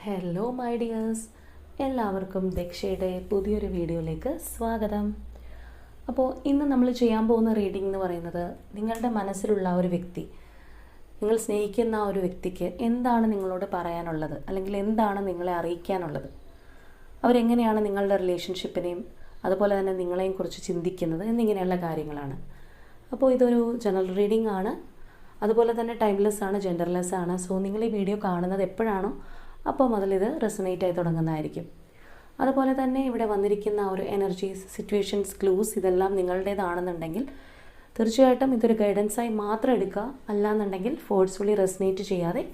Hello my dears, എല്ലാവർക്കും ദക്ഷയുടെ പുതിയൊരു വീഡിയോയിലേക്ക് സ്വാഗതം. അപ്പോൾ ഇന്ന് നമ്മൾ ചെയ്യാൻ പോകുന്ന റീഡിംഗ് എന്ന് പറയുന്നത് നിങ്ങളുടെ മനസ്സിലുള്ള ഒരു വ്യക്തി, നിങ്ങൾ സ്നേഹിക്കുന്ന ആ ഒരു വ്യക്തിക്ക് എന്താണ് നിങ്ങളോട് പറയാനുള്ളത്, അല്ലെങ്കിൽ എന്താണ് നിങ്ങളെ അറിയിക്കാനുള്ളത്, അവരെങ്ങനെയാണ് നിങ്ങളുടെ റിലേഷൻഷിപ്പിനെയും അതുപോലെ തന്നെ നിങ്ങളെയും കുറിച്ച് ചിന്തിക്കുന്നത് എന്നിങ്ങനെയുള്ള കാര്യങ്ങളാണ്. അപ്പോൾ ഇതൊരു ജനറൽ റീഡിംഗ് ആണ്, അതുപോലെ തന്നെ ടൈംലെസ് ആണ്, ജെൻഡർലെസ് ആണ്. സോ നിങ്ങൾ ഈ വീഡിയോ കാണുന്നത് എപ്പോഴാണോ അപ്പോൾ മുതൽ ഇത് റെസൊനേറ്റ് ആയി തുടങ്ങുന്നതായിരിക്കും. അതുപോലെ തന്നെ ഇവിടെ വന്നിരിക്കുന്ന ഒരു എനർജീസ്, സിറ്റുവേഷൻസ്, ക്ലൂസ് ഇതെല്ലാം നിങ്ങളുടേതാണെന്നുണ്ടെങ്കിൽ തീർച്ചയായിട്ടും ഇതൊരു ഗൈഡൻസായി മാത്രം എടുക്കുക, അല്ലാന്നുണ്ടെങ്കിൽ ഫോഴ്സ്ഫുള്ളി റെസൊനേറ്റ് ചെയ്യാതെ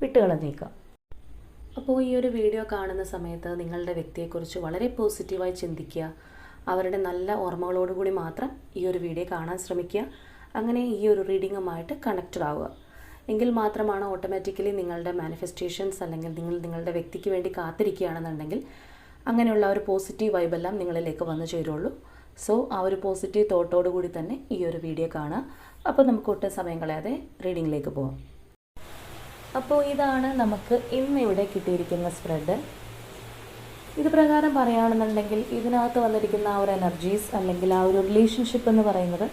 വിട്ടുകളഞ്ഞേക്കുക. അപ്പോൾ ഈ ഒരു വീഡിയോ കാണുന്ന സമയത്ത് നിങ്ങളുടെ വ്യക്തിയെക്കുറിച്ച് വളരെ പോസിറ്റീവായി ചിന്തിക്കുക, അവരുടെ നല്ല ഓർമ്മകളോടുകൂടി മാത്രം ഈ ഒരു വീഡിയോ കാണാൻ ശ്രമിക്കുക. അങ്ങനെ ഈ ഒരു റീഡിങ്ങുമായിട്ട് കണക്റ്റഡ് ആവുക. എങ്കിൽ മാത്രമാണ് ഓട്ടോമാറ്റിക്കലി നിങ്ങളുടെ മാനിഫെസ്റ്റേഷൻസ്, അല്ലെങ്കിൽ നിങ്ങളുടെ വ്യക്തിക്ക് വേണ്ടി കാത്തിരിക്കുകയാണെന്നുണ്ടെങ്കിൽ അങ്ങനെയുള്ള ഒരു പോസിറ്റീവ് വൈബെല്ലാം നിങ്ങളിലേക്ക് വന്നു ചേരുള്ളൂ. സോ ആ ഒരു പോസിറ്റീവ് തോട്ടോടു കൂടി തന്നെ ഈ ഒരു വീഡിയോ കാണുക. അപ്പോൾ നമുക്ക് ഒട്ടും സമയം കളയാതെ റീഡിങ്ങിലേക്ക് പോകാം. അപ്പോൾ ഇതാണ് നമുക്ക് ഇന്നിവിടെ കിട്ടിയിരിക്കുന്ന സ്പ്രെഡ്. ഇത് പ്രകാരം പറയുകയാണെന്നുണ്ടെങ്കിൽ ഇതിനകത്ത് വന്നിരിക്കുന്ന ആ ഒരു എനർജീസ്, അല്ലെങ്കിൽ ആ ഒരു റിലേഷൻഷിപ്പ് എന്ന് പറയുന്നത്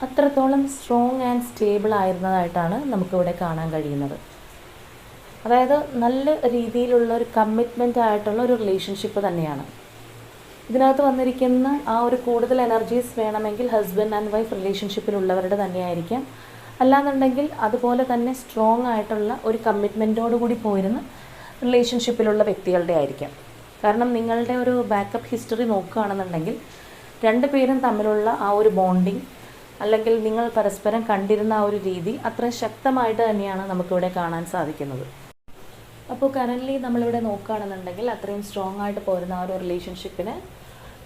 അത്രത്തോളം സ്ട്രോങ് ആൻഡ് സ്റ്റേബിൾ ആയിരുന്നതായിട്ടാണ് നമുക്കിവിടെ കാണാൻ കഴിയുന്നത്. അതായത് നല്ല രീതിയിലുള്ള ഒരു കമ്മിറ്റ്മെൻ്റ് ആയിട്ടുള്ള ഒരു റിലേഷൻഷിപ്പ് തന്നെയാണ് ഇതിനകത്ത് വന്നിരിക്കുന്ന. ആ ഒരു കൂടുതൽ എനർജീസ് വേണമെങ്കിൽ ഹസ്ബൻഡ് ആൻഡ് വൈഫ് റിലേഷൻഷിപ്പിലുള്ളവരുടെ തന്നെയായിരിക്കാം, അല്ലാന്നുണ്ടെങ്കിൽ അതുപോലെ തന്നെ സ്ട്രോങ് ആയിട്ടുള്ള ഒരു കമ്മിറ്റ്മെൻറ്റോടുകൂടി പോയിരുന്ന റിലേഷൻഷിപ്പിലുള്ള വ്യക്തികളുടെ ആയിരിക്കാം. കാരണം നിങ്ങളുടെ ഒരു ബാക്കപ്പ് ഹിസ്റ്ററി നോക്കുകയാണെന്നുണ്ടെങ്കിൽ രണ്ടുപേരും തമ്മിലുള്ള ആ ഒരു ബോണ്ടിങ്, അല്ലെങ്കിൽ നിങ്ങൾ പരസ്പരം കണ്ടിരുന്ന ആ ഒരു രീതി അത്ര ശക്തമായിട്ട് തന്നെയാണ് നമുക്കിവിടെ കാണാൻ സാധിക്കുന്നത്. അപ്പോൾ കറൻ്റ്ലി നമ്മളിവിടെ നോക്കുകയാണെന്നുണ്ടെങ്കിൽ അത്രയും സ്ട്രോങ് ആയിട്ട് പോരുന്ന ആ ഒരു റിലേഷൻഷിപ്പിന്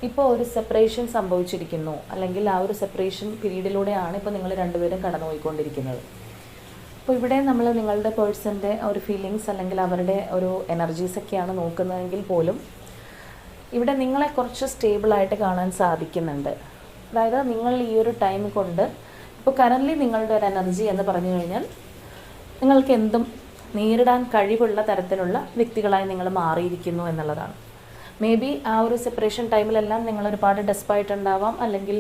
ഇപ്പോൾ ഒരു സെപ്പറേഷൻ സംഭവിച്ചിരിക്കുന്നു, അല്ലെങ്കിൽ ആ ഒരു സെപ്പറേഷൻ പീരീഡിലൂടെയാണ് ഇപ്പോൾ നിങ്ങൾ രണ്ടുപേരും കടന്നു പോയിക്കൊണ്ടിരിക്കുന്നത്. അപ്പോൾ ഇവിടെ നമ്മൾ നിങ്ങളുടെ പേഴ്സൻ്റെ ഒരു ഫീലിങ്സ്, അല്ലെങ്കിൽ അവരുടെ ഒരു എനർജീസൊക്കെയാണ് നോക്കുന്നതെങ്കിൽ പോലും ഇവിടെ നിങ്ങളെ കുറച്ച് സ്റ്റേബിളായിട്ട് കാണാൻ സാധിക്കുന്നുണ്ട്. അതായത് നിങ്ങൾ ഈ ഒരു ടൈം കൊണ്ട് ഇപ്പോൾ കറൻ്റ്ലി നിങ്ങളുടെ ഒരു എനർജി എന്ന് പറഞ്ഞു കഴിഞ്ഞാൽ നിങ്ങൾക്ക് എന്തും നേരിടാൻ കഴിവുള്ള തരത്തിലുള്ള വ്യക്തികളായി നിങ്ങൾ മാറിയിരിക്കുന്നു എന്നുള്ളതാണ്. മേ ബി ആ ഒരു സെപ്പറേഷൻ ടൈമിലെല്ലാം നിങ്ങൾ ഒരുപാട് ഡെസ്പായിട്ടുണ്ടാവാം, അല്ലെങ്കിൽ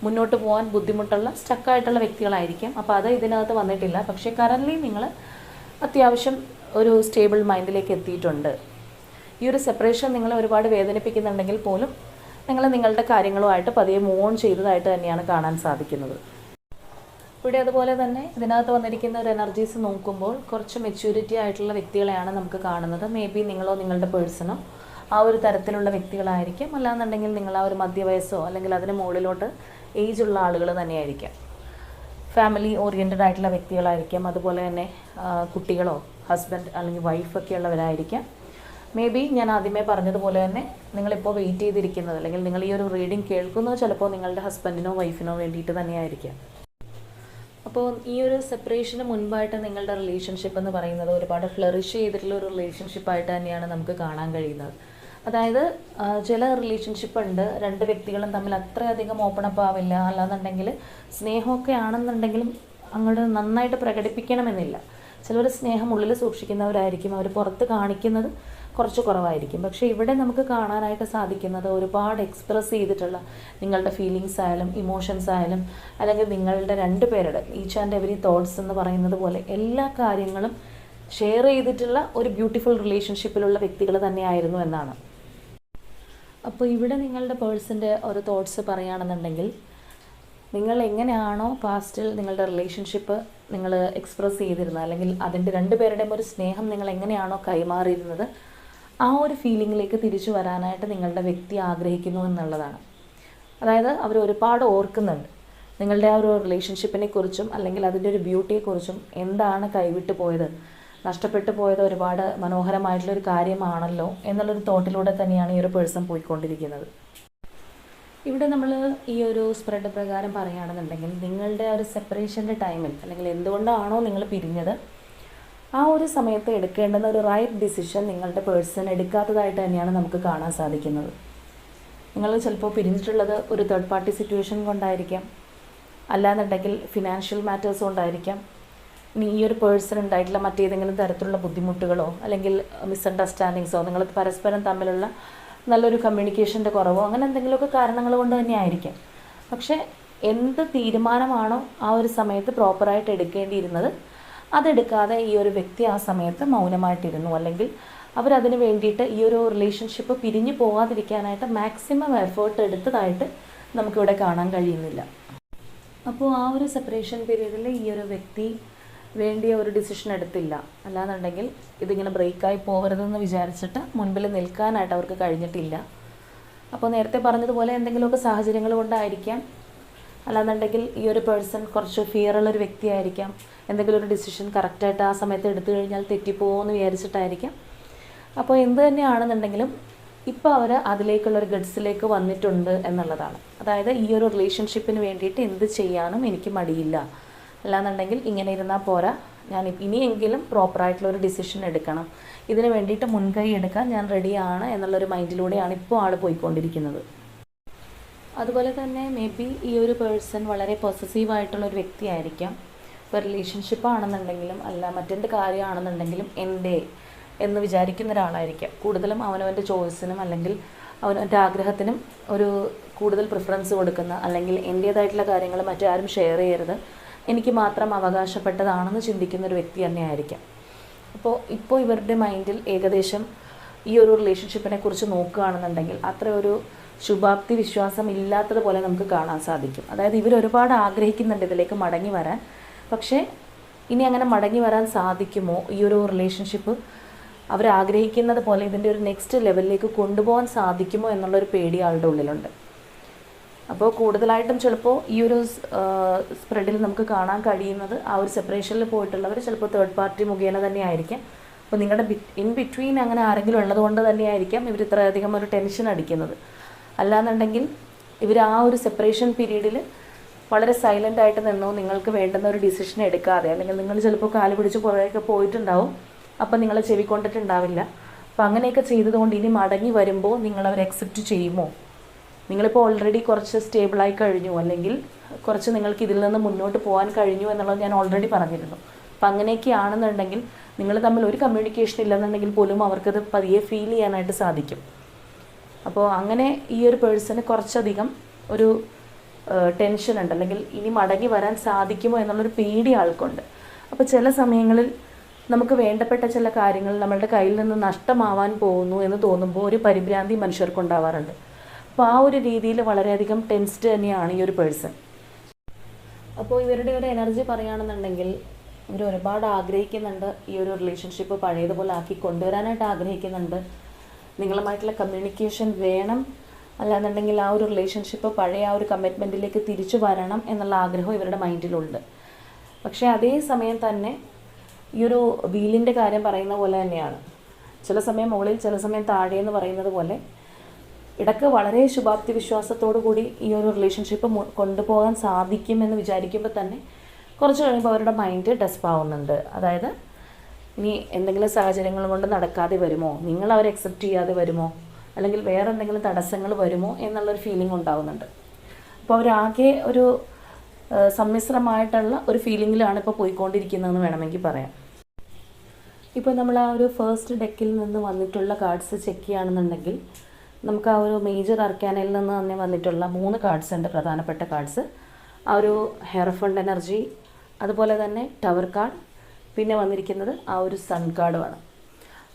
മുന്നോട്ട് പോകാൻ ബുദ്ധിമുട്ടുള്ള സ്റ്റക്കായിട്ടുള്ള വ്യക്തികളായിരിക്കാം. അപ്പോൾ അത് ഇതിനകത്ത് വന്നിട്ടില്ല. പക്ഷേ കറൻ്റ്ലി നിങ്ങൾ അത്യാവശ്യം ഒരു സ്റ്റേബിൾ മൈൻഡിലേക്ക് എത്തിയിട്ടുണ്ട്. ഈ ഒരു സെപ്പറേഷൻ നിങ്ങളെ ഒരുപാട് വേദനിപ്പിക്കുന്നുണ്ടെങ്കിൽ പോലും നിങ്ങൾ നിങ്ങളുടെ കാര്യങ്ങളുമായിട്ട് പതിയെ മൂവ് ഓൺ ചെയ്തതായിട്ട് തന്നെയാണ് കാണാൻ സാധിക്കുന്നത്. ഇവിടെ അതുപോലെ തന്നെ ഇതിനകത്ത് വന്നിരിക്കുന്ന ഒരു എനർജീസ് നോക്കുമ്പോൾ കുറച്ച് മെച്യൂരിറ്റി ആയിട്ടുള്ള വ്യക്തികളെയാണ് നമുക്ക് കാണുന്നത്. മേ ബി നിങ്ങളോ നിങ്ങളുടെ പേഴ്സണോ ആ ഒരു തരത്തിലുള്ള വ്യക്തികളായിരിക്കും, അല്ലാന്നുണ്ടെങ്കിൽ നിങ്ങൾ ആ ഒരു മധ്യവയസ്സോ അല്ലെങ്കിൽ അതിന് മുകളിലോട്ട് ഏജ് ഉള്ള ആളുകൾ തന്നെയായിരിക്കാം. ഫാമിലി ഓറിയൻറ്റഡ് ആയിട്ടുള്ള വ്യക്തികളായിരിക്കാം. അതുപോലെ തന്നെ കുട്ടികളോ ഹസ്ബൻഡ് അല്ലെങ്കിൽ വൈഫൊക്കെ ഉള്ളവരായിരിക്കാം. മേ ബി ഞാൻ ആദ്യമേ പറഞ്ഞതുപോലെ തന്നെ നിങ്ങളിപ്പോൾ വെയിറ്റ് ചെയ്തിരിക്കുന്നത്, അല്ലെങ്കിൽ നിങ്ങൾ ഈ ഒരു റീഡിംഗ് കേൾക്കുന്നത് ചിലപ്പോൾ നിങ്ങളുടെ ഹസ്ബൻഡിനോ വൈഫിനോ വേണ്ടിയിട്ട് തന്നെയായിരിക്കാം. അപ്പോൾ ഈ ഒരു സെപ്പറേഷന് മുൻപായിട്ട് നിങ്ങളുടെ റിലേഷൻഷിപ്പ് എന്ന് പറയുന്നത് ഒരുപാട് ഫ്ലറിഷ് ചെയ്തിട്ടുള്ള ഒരു റിലേഷൻഷിപ്പായിട്ട് തന്നെയാണ് നമുക്ക് കാണാൻ കഴിയുന്നത്. അതായത് ചില റിലേഷൻഷിപ്പ് ഉണ്ട്, രണ്ട് വ്യക്തികളും തമ്മിൽ അത്രയധികം ഓപ്പൺ അപ്പ് ആവില്ല, അല്ലാന്നുണ്ടെങ്കിൽ സ്നേഹമൊക്കെ ആണെന്നുണ്ടെങ്കിലും അങ്ങോട്ട് നന്നായിട്ട് പ്രകടിപ്പിക്കണമെന്നില്ല. ചിലർ സ്നേഹം ഉള്ളിൽ സൂക്ഷിക്കുന്നവരായിരിക്കും, അവർ പുറത്ത് കാണിക്കുന്നത് കുറച്ച് കുറവായിരിക്കും. പക്ഷേ ഇവിടെ നമുക്ക് കാണാനായിട്ട് സാധിക്കുന്നത് ഒരുപാട് എക്സ്പ്രസ് ചെയ്തിട്ടുള്ള നിങ്ങളുടെ ഫീലിങ്സ് ആയാലും ഇമോഷൻസ് ആയാലും, അല്ലെങ്കിൽ നിങ്ങളുടെ രണ്ടുപേരുടെ ഈച്ച് ആൻഡ് എവരി തോട്ട്സ് എന്ന് പറയുന്നത് പോലെ എല്ലാ കാര്യങ്ങളും ഷെയർ ചെയ്തിട്ടുള്ള ഒരു ബ്യൂട്ടിഫുൾ റിലേഷൻഷിപ്പിലുള്ള വ്യക്തികൾ തന്നെയായിരുന്നു എന്നാണ്. അപ്പോൾ ഇവിടെ നിങ്ങളുടെ പേഴ്സൻ്റെ ഒരു തോട്ട്സ് പറയുകയാണെന്നുണ്ടെങ്കിൽ, നിങ്ങൾ എങ്ങനെയാണോ പാസ്റ്റിൽ നിങ്ങളുടെ റിലേഷൻഷിപ്പ് നിങ്ങൾ എക്സ്പ്രസ് ചെയ്തിരുന്നത്, അല്ലെങ്കിൽ അതിൻ്റെ രണ്ടുപേരുടെയും ഒരു സ്നേഹം നിങ്ങൾ എങ്ങനെയാണോ കൈമാറിയിരുന്നത്, ആ ഒരു ഫീലിങ്ങിലേക്ക് തിരിച്ചു വരാനായിട്ട് നിങ്ങളുടെ വ്യക്തി ആഗ്രഹിക്കുന്നു എന്നുള്ളതാണ്. അതായത് അവർ ഒരുപാട് ഓർക്കുന്നുണ്ട് നിങ്ങളുടെ ആ ഒരു റിലേഷൻഷിപ്പിനെ കുറിച്ചും, അല്ലെങ്കിൽ അതിൻ്റെ ഒരു ബ്യൂട്ടിയെക്കുറിച്ചും. എന്താണ് കൈവിട്ട് പോയത്, നഷ്ടപ്പെട്ടു പോയത് ഒരുപാട് മനോഹരമായിട്ടുള്ളൊരു കാര്യമാണല്ലോ എന്നുള്ളൊരു തോട്ടിലൂടെ തന്നെയാണ് ഈ ഒരു പേഴ്സൺ പോയിക്കൊണ്ടിരിക്കുന്നത്. ഇവിടെ നമ്മൾ ഈ ഒരു സ്പ്രെഡ് പ്രകാരം പറയുകയാണെന്നുണ്ടെങ്കിൽ നിങ്ങളുടെ ആ ഒരു സെപ്പറേഷൻ്റെ ടൈമിൽ, അല്ലെങ്കിൽ എന്തുകൊണ്ടാണോ നിങ്ങൾ പിരിഞ്ഞത്, ആ ഒരു സമയത്ത് എടുക്കേണ്ടുന്ന ഒരു റൈറ്റ് ഡിസിഷൻ നിങ്ങളുടെ പേഴ്സൺ എടുക്കാത്തതായിട്ട് തന്നെയാണ് നമുക്ക് കാണാൻ സാധിക്കുന്നത്. നിങ്ങൾ ചിലപ്പോൾ പിരിഞ്ഞിട്ടുള്ളത് ഒരു തേർഡ് പാർട്ടി സിറ്റുവേഷൻ കൊണ്ടായിരിക്കാം, അല്ലാന്നുണ്ടെങ്കിൽ ഫിനാൻഷ്യൽ മാറ്റേഴ്സ് കൊണ്ടായിരിക്കാം, ഇനി ഈ ഒരു പേഴ്സൺ ഉണ്ടായിട്ടുള്ള മറ്റേതെങ്കിലും തരത്തിലുള്ള ബുദ്ധിമുട്ടുകളോ അല്ലെങ്കിൽ മിസ്അണ്ടർസ്റ്റാൻഡിങ്സോ, നിങ്ങൾ പരസ്പരം തമ്മിലുള്ള നല്ലൊരു കമ്മ്യൂണിക്കേഷൻ്റെ കുറവോ അങ്ങനെ എന്തെങ്കിലുമൊക്കെ കാരണങ്ങൾ കൊണ്ട് തന്നെ ആയിരിക്കാം. പക്ഷേ എന്ത് തീരുമാനമാണോ ആ ഒരു സമയത്ത് പ്രോപ്പറായിട്ട് എടുക്കേണ്ടിയിരുന്നത് അതെടുക്കാതെ ഈ ഒരു വ്യക്തി ആ സമയത്ത് മൗനമായിട്ടിരുന്നു, അല്ലെങ്കിൽ അവരതിന് വേണ്ടിയിട്ട് ഈ ഒരു റിലേഷൻഷിപ്പ് പിരിഞ്ഞു പോകാതിരിക്കാനായിട്ട് മാക്സിമം എഫേർട്ട് എടുത്തതായിട്ട് നമുക്കിവിടെ കാണാൻ കഴിയുന്നില്ല. അപ്പോൾ ആ ഒരു സെപ്പറേഷൻ പീരീഡിൽ ഈ ഒരു വ്യക്തി വേണ്ടിയ ഒരു ഡിസിഷൻ എടുത്തില്ല. അല്ലാന്നുണ്ടെങ്കിൽ ഇതിങ്ങനെ ബ്രേക്കായി പോകരുതെന്ന് വിചാരിച്ചിട്ട് മുൻപിൽ നിൽക്കാനായിട്ട് അവർക്ക് കഴിഞ്ഞിട്ടില്ല. അപ്പോൾ നേരത്തെ പറഞ്ഞതുപോലെ എന്തെങ്കിലുമൊക്കെ സാഹചര്യങ്ങൾ കൊണ്ടായിരിക്കാം, അല്ലാന്നുണ്ടെങ്കിൽ ഈ ഒരു പേഴ്സൺ കുറച്ച് ഫിയറുള്ളൊരു വ്യക്തിയായിരിക്കാം. എന്തെങ്കിലും ഒരു ഡിസിഷൻ കറക്റ്റായിട്ട് ആ സമയത്ത് എടുത്തു കഴിഞ്ഞാൽ തെറ്റിപ്പോകുമെന്ന് വിചാരിച്ചിട്ടായിരിക്കാം. അപ്പോൾ എന്ത് തന്നെയാണെന്നുണ്ടെങ്കിലും ഇപ്പോൾ അവർ അതിലേക്കുള്ളൊരു ഗഡ്സിലേക്ക് വന്നിട്ടുണ്ട് എന്നുള്ളതാണ്. അതായത് ഈ ഒരു റിലേഷൻഷിപ്പിന് വേണ്ടിയിട്ട് എന്ത് ചെയ്യാനും എനിക്ക് മടിയില്ല, അല്ലാന്നുണ്ടെങ്കിൽ ഇങ്ങനെ ഇരുന്നാൽ പോരാ, ഞാൻ ഇനിയെങ്കിലും പ്രോപ്പറായിട്ടുള്ളൊരു ഡിസിഷൻ എടുക്കണം, ഇതിന് വേണ്ടിയിട്ട് മുൻകൈ എടുക്കാൻ ഞാൻ റെഡിയാണ് എന്നുള്ളൊരു മൈൻഡിലൂടെയാണ് ഇപ്പോൾ ആൾ പോയിക്കൊണ്ടിരിക്കുന്നത്. അതുപോലെ തന്നെ മേ ബി ഈ ഒരു പേഴ്സൺ വളരെ പൊസസീവായിട്ടുള്ളൊരു വ്യക്തിയായിരിക്കാം. ഇപ്പോൾ റിലേഷൻഷിപ്പ് ആണെന്നുണ്ടെങ്കിലും അല്ല മറ്റെന്ത് കാര്യമാണെന്നുണ്ടെങ്കിലും എൻ്റെ എന്ന് വിചാരിക്കുന്ന ഒരാളായിരിക്കാം. കൂടുതലും അവനവൻ്റെ ചോയ്സിനും അല്ലെങ്കിൽ അവനവൻ്റെ ആഗ്രഹത്തിനും ഒരു കൂടുതൽ പ്രിഫറൻസ് കൊടുക്കുന്ന, അല്ലെങ്കിൽ എൻ്റേതായിട്ടുള്ള കാര്യങ്ങൾ മറ്റാരും ഷെയർ ചെയ്യരുത്, എനിക്ക് മാത്രം അവകാശപ്പെട്ടതാണെന്ന് ചിന്തിക്കുന്ന ഒരു വ്യക്തി തന്നെ ആയിരിക്കാം. ഇപ്പോൾ ഇവരുടെ മൈൻഡിൽ ഏകദേശം ഈ ഒരു റിലേഷൻഷിപ്പിനെ കുറിച്ച് നോക്കുകയാണെന്നുണ്ടെങ്കിൽ അത്ര ഒരു ശുഭാപ്തി വിശ്വാസം ഇല്ലാത്തതുപോലെ നമുക്ക് കാണാൻ സാധിക്കും. അതായത് ഇവരൊരുപാട് ആഗ്രഹിക്കുന്നുണ്ട് ഇതിലേക്ക് മടങ്ങി വരാൻ. പക്ഷേ ഇനി അങ്ങനെ മടങ്ങി വരാൻ സാധിക്കുമോ, ഈ ഒരു റിലേഷൻഷിപ്പ് അവരാഗ്രഹിക്കുന്നത് പോലെ ഇതിൻ്റെ ഒരു നെക്സ്റ്റ് ലെവലിലേക്ക് കൊണ്ടുപോകാൻ സാധിക്കുമോ എന്നുള്ളൊരു പേടി ആളുടെ ഉള്ളിലുണ്ട്. അപ്പോൾ കൂടുതലായിട്ടും ചിലപ്പോൾ ഈ ഒരു സ്പ്രെഡിൽ നമുക്ക് കാണാൻ കഴിയുന്നത് ആ ഒരു സെപ്പറേഷനിൽ പോയിട്ടുള്ളവർ ചിലപ്പോൾ തേർഡ് പാർട്ടി മുഖേന തന്നെ ആയിരിക്കാം. അപ്പോൾ നിങ്ങളുടെ ഇൻ ബിറ്റ്വീൻ അങ്ങനെ ആരെങ്കിലും ഉള്ളത് കൊണ്ട് തന്നെയായിരിക്കാം ഇവർ ഇത്രയധികം ഒരു ടെൻഷൻ അടിക്കുന്നത്. അല്ലാന്നുണ്ടെങ്കിൽ ഇവർ ആ ഒരു സെപ്പറേഷൻ പീരീഡിൽ വളരെ സൈലൻ്റ് ആയിട്ട് നിന്നോ, നിങ്ങൾക്ക് വേണ്ടുന്ന ഒരു ഡിസിഷൻ എടുക്കാതെ, അല്ലെങ്കിൽ നിങ്ങൾ ചിലപ്പോൾ കാല് പിടിച്ച് കുറേയൊക്കെ പോയിട്ടുണ്ടാവും, അപ്പം നിങ്ങളെ ചെവിക്കൊണ്ടിട്ടുണ്ടാവില്ല. അപ്പോൾ അങ്ങനെയൊക്കെ ചെയ്തതുകൊണ്ട് ഇനി മടങ്ങി വരുമ്പോൾ നിങ്ങളവരെ അക്സെപ്റ്റ് ചെയ്യുമോ? നിങ്ങളിപ്പോൾ ഓൾറെഡി കുറച്ച് സ്റ്റേബിളായി കഴിഞ്ഞു, അല്ലെങ്കിൽ കുറച്ച് നിങ്ങൾക്ക് ഇതിൽ നിന്ന് മുന്നോട്ട് പോകാൻ കഴിഞ്ഞു എന്നുള്ളത് ഞാൻ ഓൾറെഡി പറഞ്ഞിരുന്നു. അപ്പം അങ്ങനെയൊക്കെ ആണെന്നുണ്ടെങ്കിൽ നിങ്ങൾ തമ്മിൽ ഒരു കമ്മ്യൂണിക്കേഷൻ ഇല്ലെന്നുണ്ടെങ്കിൽ പോലും അവർക്കത് പതിയെ ഫീൽ ചെയ്യാനായിട്ട് സാധിക്കും. അപ്പോൾ അങ്ങനെ ഈ ഒരു പേഴ്സണ് കുറച്ചധികം ഒരു ടെൻഷൻ ഉണ്ട്, അല്ലെങ്കിൽ ഇനി മടങ്ങി വരാൻ സാധിക്കുമോ എന്നുള്ളൊരു പേടി ആൾക്കുണ്ട്. അപ്പോൾ ചില സമയങ്ങളിൽ നമുക്ക് വേണ്ടപ്പെട്ട ചില കാര്യങ്ങൾ നമ്മളുടെ കയ്യിൽ നിന്ന് നഷ്ടമാവാൻ പോകുന്നു എന്ന് തോന്നുമ്പോൾ ഒരു പരിഭ്രാന്തി മനുഷ്യർക്കുണ്ടാവാറുണ്ട്. അപ്പോൾ ആ ഒരു രീതിയിൽ വളരെയധികം ടെൻസ്ഡ് തന്നെയാണ് ഈ ഒരു പേഴ്സൺ. അപ്പോൾ ഇവരുടെ ഒരു എനർജി പറയുകയാണെന്നുണ്ടെങ്കിൽ ഇവർ ഒരുപാട് ആഗ്രഹിക്കുന്നുണ്ട്, ഈ ഒരു റിലേഷൻഷിപ്പ് പഴയതുപോലെ ആക്കി കൊണ്ടുവരാനായിട്ട് ആഗ്രഹിക്കുന്നുണ്ട്. നിങ്ങളുമായിട്ടുള്ള കമ്മ്യൂണിക്കേഷൻ വേണം, അല്ലാന്നുണ്ടെങ്കിൽ ആ ഒരു റിലേഷൻഷിപ്പ് പഴയ ആ ഒരു കമ്മിറ്റ്മെൻറ്റിലേക്ക് തിരിച്ചു വരണം എന്നുള്ള ആഗ്രഹം ഇവരുടെ മൈൻഡിലുണ്ട്. പക്ഷേ അതേ സമയം തന്നെ ഈ ഒരു വീലിൻ്റെ കാര്യം പറയുന്ന പോലെ തന്നെയാണ്, ചില സമയം മുകളിൽ ചില സമയം താഴെ എന്ന് പറയുന്നത് പോലെ ഇടയ്ക്ക് വളരെ ശുഭാപ്തി വിശ്വാസത്തോടു കൂടി ഈ ഒരു റിലേഷൻഷിപ്പ് കൊണ്ടുപോകാൻ സാധിക്കുമെന്ന് വിചാരിക്കുമ്പോൾ തന്നെ കുറച്ച് കഴിയുമ്പോൾ അവരുടെ മൈൻഡ് ഡെസ്പാവുന്നുണ്ട്. അതായത് ഇനി എന്തെങ്കിലും സാഹചര്യങ്ങൾ കൊണ്ട് നടക്കാതെ വരുമോ, നിങ്ങൾ അവരെ അക്സെപ്റ്റ് ചെയ്യാതെ വരുമോ, അല്ലെങ്കിൽ വേറെ എന്തെങ്കിലും തടസ്സങ്ങൾ വരുമോ എന്നുള്ളൊരു ഫീലിംഗ് ഉണ്ടാവുന്നുണ്ട്. അപ്പോൾ അവരാകെ ഒരു സമ്മിശ്രമായിട്ടുള്ള ഒരു ഫീലിങ്ങിലാണ് ഇപ്പോൾ പോയിക്കൊണ്ടിരിക്കുന്നതെന്ന് വേണമെങ്കിൽ പറയാം. ഇപ്പോൾ നമ്മൾ ആ ഒരു ഫസ്റ്റ് ഡെക്കിൽ നിന്ന് വന്നിട്ടുള്ള കാർഡ്സ് ചെക്ക് ചെയ്യുകയാണെന്നുണ്ടെങ്കിൽ നമുക്ക് ആ ഒരു മേജർ അർക്കാനയിൽ നിന്ന് തന്നെ വന്നിട്ടുള്ള 3 കാർഡ്സ് ഉണ്ട്, പ്രധാനപ്പെട്ട കാർഡ്സ്. ആ ഒരു ഹെയർഫണ്ട് എനർജി, അതുപോലെ തന്നെ ടവർ കാർഡ്, പിന്നെ വന്നിരിക്കുന്നത് ആ ഒരു സൺ കാർഡുമാണ്.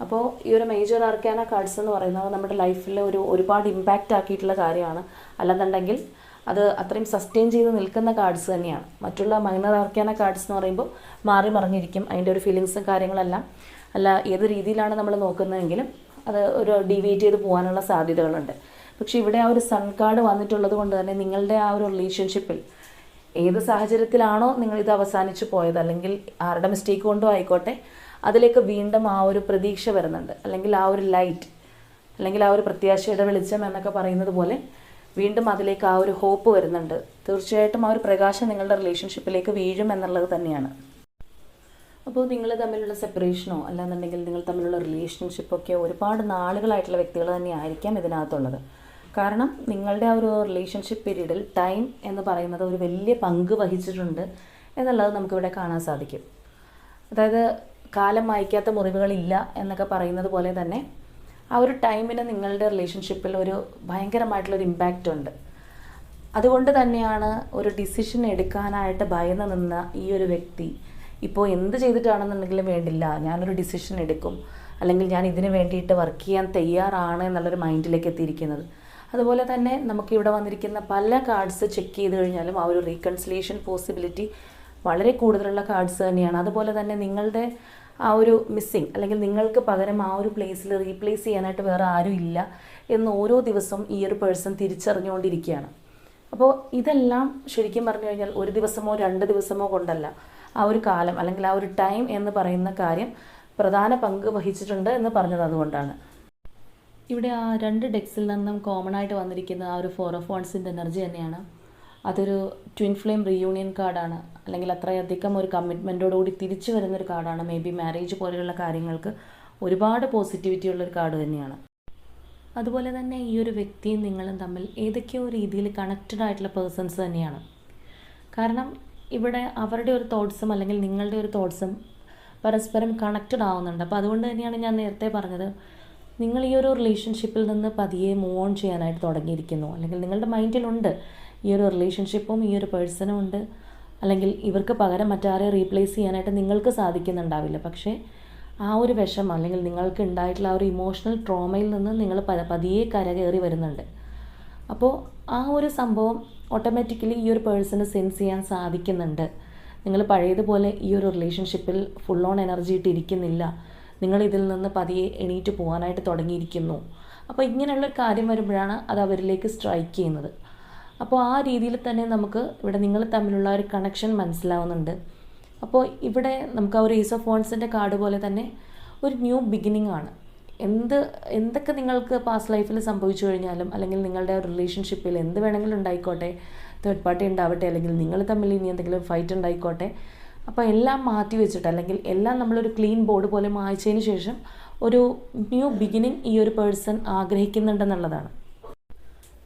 അപ്പോൾ ഈ ഒരു മേജർ അർക്കാന കാർഡ്സ് എന്ന് പറയുന്നത് നമ്മുടെ ലൈഫിൽ ഒരുപാട് ഇമ്പാക്റ്റ് ആക്കിയിട്ടുള്ള കാര്യമാണ്. അല്ലെന്നുണ്ടെങ്കിൽ അത് അത്രയും സസ്റ്റെയിൻ ചെയ്ത് നിൽക്കുന്ന കാർഡ്സ് തന്നെയാണ്. മറ്റുള്ള മൈനർ അർക്കാന കാർഡ്സ് എന്ന് പറയുമ്പോൾ മാറി മറിഞ്ഞിരിക്കും, അതിൻ്റെ ഒരു ഫീലിങ്സും കാര്യങ്ങളെല്ലാം അല്ല ഏത് രീതിയിലാണ് നമ്മൾ നോക്കുന്നതെങ്കിലും അത് ഒരു ഡീവിയേറ്റ് ചെയ്ത് പോകാനുള്ള സാധ്യതകളുണ്ട്. പക്ഷേ ഇവിടെ ആ ഒരു സൺ കാർഡ് വന്നിട്ടുള്ളത് കൊണ്ട് തന്നെ നിങ്ങളുടെ ആ ഒരു റിലേഷൻഷിപ്പിൽ ഏത് സാഹചര്യത്തിലാണോ നിങ്ങളിത് അവസാനിച്ച് പോയത്, അല്ലെങ്കിൽ ആരുടെ മിസ്റ്റേക്ക് കൊണ്ടോ ആയിക്കോട്ടെ, അതിലേക്ക് വീണ്ടും ആ ഒരു പ്രതീക്ഷ വരുന്നുണ്ട്, അല്ലെങ്കിൽ ആ ഒരു ലൈറ്റ്, അല്ലെങ്കിൽ ആ ഒരു പ്രത്യാശയുടെ വെളിച്ചം എന്നൊക്കെ പറയുന്നത് പോലെ വീണ്ടും അതിലേക്ക് ആ ഒരു ഹോപ്പ് വരുന്നുണ്ട്. തീർച്ചയായിട്ടും ആ ഒരു പ്രകാശം നിങ്ങളുടെ റിലേഷൻഷിപ്പിലേക്ക് വീഴും എന്നുള്ളത് തന്നെയാണ്. അപ്പോൾ നിങ്ങൾ തമ്മിലുള്ള സെപ്പറേഷനോ അല്ലാന്നുണ്ടെങ്കിൽ നിങ്ങൾ തമ്മിലുള്ള റിലേഷൻഷിപ്പൊക്കെ ഒരുപാട് നാളുകളായിട്ടുള്ള വ്യക്തികൾ തന്നെ ആയിരിക്കാം ഇതിനകത്തുള്ളത്. കാരണം നിങ്ങളുടെ ആ ഒരു റിലേഷൻഷിപ്പ് പീരീഡിൽ ടൈം എന്ന് പറയുന്നത് ഒരു വലിയ പങ്ക് വഹിച്ചിട്ടുണ്ട് എന്നുള്ളത് നമുക്കിവിടെ കാണാൻ സാധിക്കും. അതായത് കാലം മായ്ക്കാത്ത മുറിവുകളില്ല എന്നൊക്കെ പറയുന്നത് പോലെ തന്നെ ആ ഒരു ടൈമിന് നിങ്ങളുടെ റിലേഷൻഷിപ്പിൽ ഒരു ഭയങ്കരമായിട്ടുള്ളൊരു ഇമ്പാക്റ്റ് ഉണ്ട്. അതുകൊണ്ട് തന്നെയാണ് ഒരു ഡിസിഷൻ എടുക്കാനായിട്ട് ഭയന്ന് നിന്ന ഈ ഒരു വ്യക്തി ഇപ്പോൾ എന്ത് ചെയ്തിട്ടാണെന്നുണ്ടെങ്കിലും വേണ്ടില്ല, ഞാനൊരു ഡിസിഷൻ എടുക്കും, അല്ലെങ്കിൽ ഞാൻ ഇതിന് വേണ്ടിയിട്ട് വർക്ക് ചെയ്യാൻ തയ്യാറാണ് എന്നുള്ളൊരു മൈൻഡിലേക്ക് എത്തിയിരിക്കുന്നത്. അതുപോലെ തന്നെ നമുക്കിവിടെ വന്നിരിക്കുന്ന പല കാർഡ്സ് ചെക്ക് ചെയ്ത് കഴിഞ്ഞാലും ആ ഒരു റീകൺസിലിയേഷൻ പോസിബിലിറ്റി വളരെ കൂടുതലുള്ള കാർഡ്സ് തന്നെയാണ്. അതുപോലെ തന്നെ നിങ്ങളുടെ ആ ഒരു മിസ്സിങ്, അല്ലെങ്കിൽ നിങ്ങൾക്ക് പകരം ആ ഒരു പ്ലേസിൽ റീപ്ലേസ് ചെയ്യാനായിട്ട് വേറെ ആരും ഇല്ല എന്ന് ഓരോ ദിവസവും ഈ ഒരു പേഴ്സൺ തിരിച്ചറിഞ്ഞുകൊണ്ടിരിക്കുകയാണ്. അപ്പോൾ ഇതെല്ലാം ശരിക്കും പറഞ്ഞു കഴിഞ്ഞാൽ ഒരു ദിവസമോ 2 ദിവസമോ കൊണ്ടല്ല, ആ ഒരു കാലം അല്ലെങ്കിൽ ആ ഒരു ടൈം എന്ന് പറയുന്ന കാര്യം പ്രധാന പങ്ക് വഹിച്ചിട്ടുണ്ട് എന്ന് പറഞ്ഞത് അതുകൊണ്ടാണ്. ഇവിടെ ആ 2 ഡെക്സിൽ നിന്നും കോമൺ ആയിട്ട് വന്നിരിക്കുന്ന ആ ഒരു 4 ഓഫ് വാണ്ട്സിൻ്റെ എനർജി തന്നെയാണ്. അതൊരു ട്വിൻ ഫ്ലെയിം റീയൂണിയൻ കാർഡാണ്, അല്ലെങ്കിൽ അത്രയധികം ഒരു കമ്മിറ്റ്മെൻറ്റോടുകൂടി തിരിച്ചു വരുന്നൊരു കാർഡാണ്. മേ ബി മാരേജ് പോലെയുള്ള കാര്യങ്ങൾക്ക് ഒരുപാട് പോസിറ്റിവിറ്റി ഉള്ളൊരു കാർഡ് തന്നെയാണ്. അതുപോലെ തന്നെ ഈ ഒരു വ്യക്തിയും നിങ്ങളും തമ്മിൽ ഏതൊക്കെയോ രീതിയിൽ കണക്റ്റഡ് ആയിട്ടുള്ള പേഴ്സൺസ് തന്നെയാണ്. കാരണം ഇവിടെ അവരുടെ ഒരു തോട്ട്സും അല്ലെങ്കിൽ നിങ്ങളുടെ ഒരു തോട്ട്സും പരസ്പരം കണക്റ്റഡ് ആവുന്നുണ്ട്. അപ്പോൾ അതുകൊണ്ട് തന്നെയാണ് ഞാൻ നേരത്തെ പറഞ്ഞത്, നിങ്ങൾ ഈ ഒരു റിലേഷൻഷിപ്പിൽ നിന്ന് പതിയെ മൂവ് ഓൺ ചെയ്യാനായിട്ട് തുടങ്ങിയിരിക്കുന്നു. അല്ലെങ്കിൽ നിങ്ങളുടെ മൈൻഡിലുണ്ട് ഈ ഒരു റിലേഷൻഷിപ്പും ഈ ഒരു പേഴ്സണും ഉണ്ട്, അല്ലെങ്കിൽ ഇവർക്ക് പകരം മറ്റാരെ റീപ്ലേസ് ചെയ്യാനായിട്ട് നിങ്ങൾക്ക് സാധിക്കുന്നുണ്ടാവില്ല. പക്ഷേ ആ ഒരു വിഷമം അല്ലെങ്കിൽ നിങ്ങൾക്ക് ഉണ്ടായിട്ടുള്ള ആ ഒരു ഇമോഷണൽ ട്രോമയിൽ നിന്ന് നിങ്ങൾ പതിയെ കരകയറി വരുന്നുണ്ട്. അപ്പോൾ ആ ഒരു സംഭവം ഓട്ടോമാറ്റിക്കലി ഈ ഒരു പേഴ്സണ് സെൻസ് ചെയ്യാൻ സാധിക്കുന്നുണ്ട്. നിങ്ങൾ പഴയതുപോലെ ഈ ഒരു റിലേഷൻഷിപ്പിൽ ഫുൾ ഓൺ എനർജി ഇട്ടിരിക്കുന്നില്ല, നിങ്ങൾ ഇതിൽ നിന്ന് പതിയെ എണീറ്റ് പോകാനായിട്ട് തുടങ്ങിയിരിക്കുന്നു. അപ്പോൾ ഇങ്ങനെയുള്ളൊരു കാര്യം വരുമ്പോഴാണ് അത് അവരിലേക്ക് സ്ട്രൈക്ക് ചെയ്യുന്നത്. അപ്പോൾ ആ രീതിയിൽ തന്നെ നമുക്ക് ഇവിടെ നിങ്ങൾ തമ്മിലുള്ള ഒരു കണക്ഷൻ മനസ്സിലാവുന്നുണ്ട്. അപ്പോൾ ഇവിടെ നമുക്ക് ആ ഒരു ഏസ് ഓഫ് വാണ്ട്സിൻ്റെ കാർഡ് പോലെ തന്നെ ഒരു ന്യൂ ബിഗിനിങ് ആണ്. എന്തൊക്കെ നിങ്ങൾക്ക് പാസ്റ്റ് ലൈഫിൽ സംഭവിച്ചു കഴിഞ്ഞാലും, അല്ലെങ്കിൽ നിങ്ങളുടെ റിലേഷൻഷിപ്പിൽ എന്ത് വേണമെങ്കിലും ഉണ്ടായിക്കോട്ടെ, തേർഡ് പാർട്ടി ഉണ്ടാവട്ടെ, അല്ലെങ്കിൽ നിങ്ങൾ തമ്മിൽ ഇനി എന്തെങ്കിലും ഫൈറ്റ് ഉണ്ടായിക്കോട്ടെ, അപ്പോൾ എല്ലാം മാറ്റി വെച്ചിട്ട്, അല്ലെങ്കിൽ എല്ലാം നമ്മളൊരു ക്ലീൻ ബോർഡ് പോലെ മായ്ച്ചതിന് ശേഷം ഒരു ന്യൂ ബിഗിനിങ് ഈ ഒരു പേഴ്സൺ ആഗ്രഹിക്കുന്നുണ്ടെന്നുള്ളതാണ്.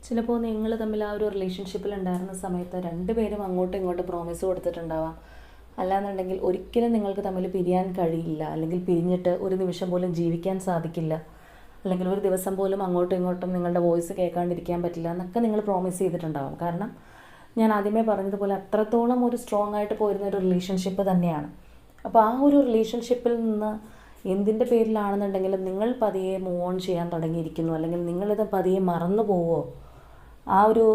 ചിലപ്പോൾ നിങ്ങൾ തമ്മിൽ ആ ഒരു റിലേഷൻഷിപ്പിൽ ഉണ്ടായിരുന്ന സമയത്ത് 2 പേരും അങ്ങോട്ടും ഇങ്ങോട്ടും പ്രോമിസ് കൊടുത്തിട്ടുണ്ടാവാം. അല്ലാന്നുണ്ടെങ്കിൽ ഒരിക്കലും നിങ്ങൾക്ക് തമ്മിൽ പിരിയാൻ കഴിയില്ല, അല്ലെങ്കിൽ പിരിഞ്ഞിട്ട് ഒരു നിമിഷം പോലും ജീവിക്കാൻ സാധിക്കില്ല, അല്ലെങ്കിൽ ഒരു ദിവസം പോലും അങ്ങോട്ടും ഇങ്ങോട്ടും നിങ്ങളുടെ വോയിസ് കേൾക്കാണ്ടിരിക്കാൻ പറ്റില്ല എന്നൊക്കെ നിങ്ങൾ പ്രോമിസ് ചെയ്തിട്ടുണ്ടാവും. കാരണം ഞാൻ ആദ്യമേ പറഞ്ഞതുപോലെ അത്രത്തോളം ഒരു സ്ട്രോങ് ആയിട്ട് പോയിരുന്ന ഒരു റിലേഷൻഷിപ്പ് തന്നെയാണ്. അപ്പോൾ ആ ഒരു റിലേഷൻഷിപ്പിൽ നിന്ന് എന്തിൻ്റെ പേരിലാണെന്നുണ്ടെങ്കിലും നിങ്ങൾ പതിയെ മൂവ് ഓൺ ചെയ്യാൻ തുടങ്ങിയിരിക്കുന്നു, അല്ലെങ്കിൽ നിങ്ങളിത് പതിയെ മറന്നു പോവോ, ആ ഒരു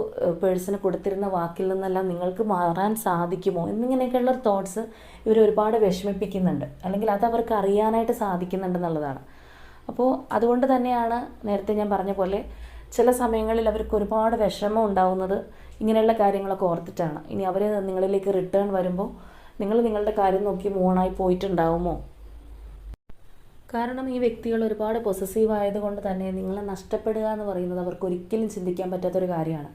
പേഴ്സണ് കൊടുത്തിരുന്ന വാക്കിൽ നിന്നെല്ലാം നിങ്ങൾക്ക് മാറാൻ സാധിക്കുമോ എന്നിങ്ങനെയൊക്കെയുള്ള തോട്ട്സ് ഇവർ ഒരുപാട് വിഷമിപ്പിക്കുന്നുണ്ട്, അല്ലെങ്കിൽ അത് അവർക്ക് അറിയാനായിട്ട് സാധിക്കുന്നുണ്ടെന്നുള്ളതാണ്. അപ്പോൾ അതുകൊണ്ട് തന്നെയാണ് നേരത്തെ ഞാൻ പറഞ്ഞ പോലെ ചില സമയങ്ങളിൽ അവർക്ക് ഒരുപാട് വിഷമം ഉണ്ടാവുന്നത് ഇങ്ങനെയുള്ള കാര്യങ്ങളൊക്കെ ഓർത്തിട്ടാണ്. ഇനി അവർ നിങ്ങളിലേക്ക് റിട്ടേൺ വരുമ്പോൾ നിങ്ങൾ നിങ്ങളുടെ കാര്യം നോക്കി മൂണായി പോയിട്ടുണ്ടാവുമോ? കാരണം ഈ വ്യക്തികൾ ഒരുപാട് പൊസസീവ് ആയതുകൊണ്ട് തന്നെ നിങ്ങളെ നഷ്ടപ്പെടുക എന്ന് പറയുന്നത് അവർക്ക് ഒരിക്കലും ചിന്തിക്കാൻ പറ്റാത്തൊരു കാര്യമാണ്.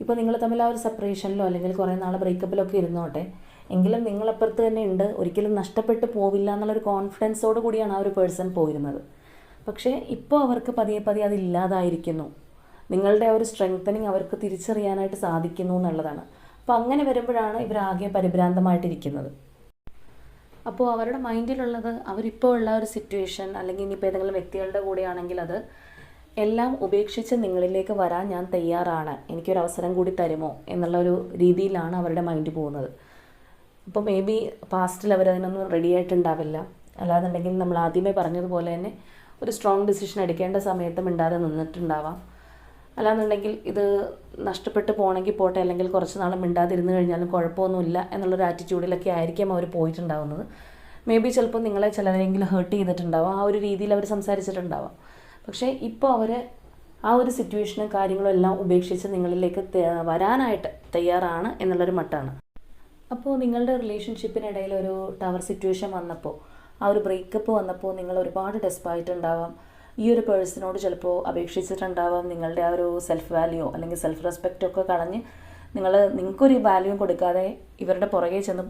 ഇപ്പോൾ നിങ്ങൾ തമ്മിൽ ആ ഒരു സെപ്പറേഷനിലോ അല്ലെങ്കിൽ കുറേ നാൾ ബ്രേക്കപ്പിലൊക്കെ ഇരുന്നോട്ടെ, എങ്കിലും നിങ്ങളപ്പുറത്ത് തന്നെ ഉണ്ട്, ഒരിക്കലും നഷ്ടപ്പെട്ടു പോവില്ല എന്നുള്ളൊരു കോൺഫിഡൻസോട് കൂടിയാണ് ആ ഒരു പേഴ്സൺ പോയിരുന്നത്. പക്ഷേ ഇപ്പോൾ അവർക്ക് പതിയെ പതിയെ അതില്ലാതായിരിക്കുന്നു. നിങ്ങളുടെ ആ ഒരു സ്ട്രെങ്തനിങ് അവർക്ക് തിരിച്ചറിയാനായിട്ട് സാധിക്കുന്നു എന്നുള്ളതാണ്. അപ്പോൾ അങ്ങനെ വരുമ്പോഴാണ് ഇവരാകെ പരിഭ്രാന്തമായിട്ടിരിക്കുന്നത്. അപ്പോൾ അവരുടെ മൈൻഡിലുള്ളത് അവരിപ്പോൾ ഉള്ള ഒരു സിറ്റുവേഷൻ, അല്ലെങ്കിൽ ഇനിയിപ്പോൾ ഏതെങ്കിലും വ്യക്തികളുടെ കൂടെയാണെങ്കിൽ അത് എല്ലാം ഉപേക്ഷിച്ച് നിങ്ങളിലേക്ക് വരാൻ ഞാൻ തയ്യാറാണ്, എനിക്കൊരു അവസരം കൂടി തരുമോ എന്നുള്ളൊരു രീതിയിലാണ് അവരുടെ മൈൻഡ് പോകുന്നത്. അപ്പോൾ മേ ബി പാസ്റ്റിൽ അവരതിനൊന്നും റെഡി ആയിട്ടുണ്ടാവില്ല. അല്ലാന്നുണ്ടെങ്കിൽ നമ്മൾ ആദ്യമേ പറഞ്ഞതുപോലെ തന്നെ ഒരു സ്ട്രോങ് ഡിസിഷൻ എടുക്കേണ്ട സമയത്ത് മിണ്ടാതെ നിന്നിട്ടുണ്ടാവാം. അല്ലാന്നുണ്ടെങ്കിൽ ഇത് നഷ്ടപ്പെട്ട് പോകണമെങ്കിൽ പോട്ടെ, അല്ലെങ്കിൽ കുറച്ച് നാൾ മിണ്ടാതിരുന്ന് കഴിഞ്ഞാലും കുഴപ്പമൊന്നുമില്ല എന്നുള്ളൊരു ആറ്റിറ്റ്യൂഡിലൊക്കെ ആയിരിക്കും അവർ പോയിട്ടുണ്ടാവുന്നത്. മേ ബി ചിലപ്പോൾ നിങ്ങളെ ചിലരെങ്കിലും ഹേർട്ട് ചെയ്തിട്ടുണ്ടാവാം, ആ ഒരു രീതിയിൽ അവർ സംസാരിച്ചിട്ടുണ്ടാവാം. പക്ഷേ ഇപ്പോൾ അവർ ആ ഒരു സിറ്റുവേഷനും കാര്യങ്ങളും എല്ലാം ഉപേക്ഷിച്ച് നിങ്ങളിലേക്ക് വരാനായിട്ട് തയ്യാറാണ് എന്നുള്ളൊരു മട്ടാണ്. അപ്പോൾ നിങ്ങളുടെ റിലേഷൻഷിപ്പിനിടയിൽ ഒരു ടവർ സിറ്റുവേഷൻ വന്നപ്പോൾ, ആ ഒരു ബ്രേക്കപ്പ് വന്നപ്പോൾ നിങ്ങൾ ഒരുപാട് ഡെസ്പായിട്ടുണ്ടാവാം. ഈ ഒരു പേഴ്സണോട് ചിലപ്പോൾ അപേക്ഷിച്ചിട്ടുണ്ടാവാം. നിങ്ങളുടെ ആ ഒരു സെൽഫ് വാല്യൂ അല്ലെങ്കിൽ സെൽഫ് റെസ്പെക്റ്റൊക്കെ കളഞ്ഞ് നിങ്ങൾക്കൊരു വാല്യൂ കൊടുക്കാതെ ഇവരുടെ പുറകെ ചെന്ന്